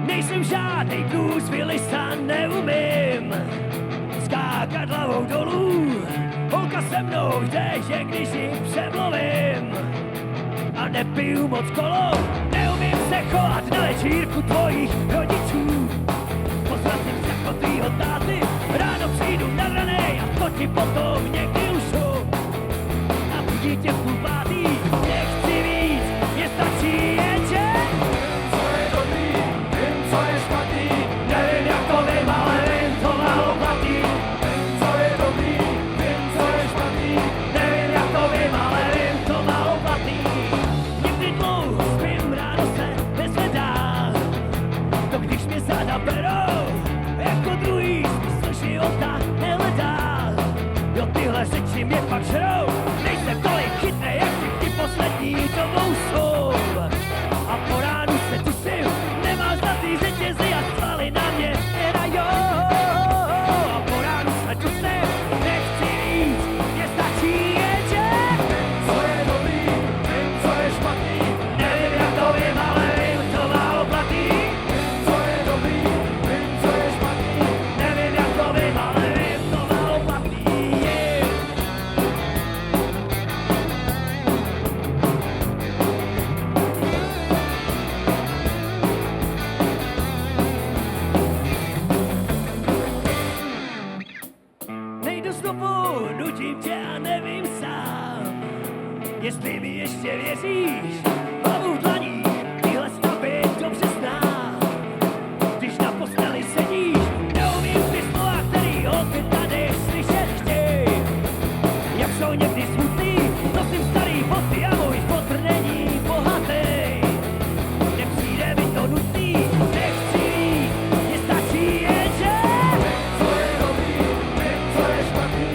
Nejsem žádnej blues, Willisa neumím skákat hlavou dolů. Holka se mnou jde, že když ji přemluvím a nepiju moc kolo, neumím se chovat na večírku tvojich rodičů. Pozvratím se jako tvýho táty, ráno přijdu naranej a to ti potom někdy ušu. A budí tě v půl pátý, nechci víc, mě stačí jenže. Co je dobrý, vím, co je špatný, Nevím jak to vím, ale vím to málo platí. vím, co je dobrý, vím, co je špatný, Nevím jak to vím, ale vím to málo platí. Někdy dlouho spím, ráno se nezvedám. To když mě záda berou, jako druhý smysl života nehledá. Jo, tyhle řeči mě pak žrou, nejsem tolik chytrej, jak ti poslední dobou jsou. A po ránu se dusím, nemám zlatý řetězy a svaly na mě nehrajou. A po ránu se dusím, nechci víc, mě stačí jenže. co je dobrý, vím, co je špatný, Nevím jak to vím, ale vím, to málo platí. co je dobrý, vím, co je špatný, Nevím jak to vím, ale vím, to málo platí. Nejdu s tobou, nutím tě a nevím sám, jestli mi ještě věříš. Hlavu v dlaních, tyhle stavby dobře znám. Když na posteli sedíš, neumím ty slova, který holky tady slyšet chtěj. Jak jsou někdy smutný, nosím starý boty a můj fotr není bohatý. Nepřijde mi to nutný, nechci víc, mě stačí jenže. co je dobrý, vím, co je špatný,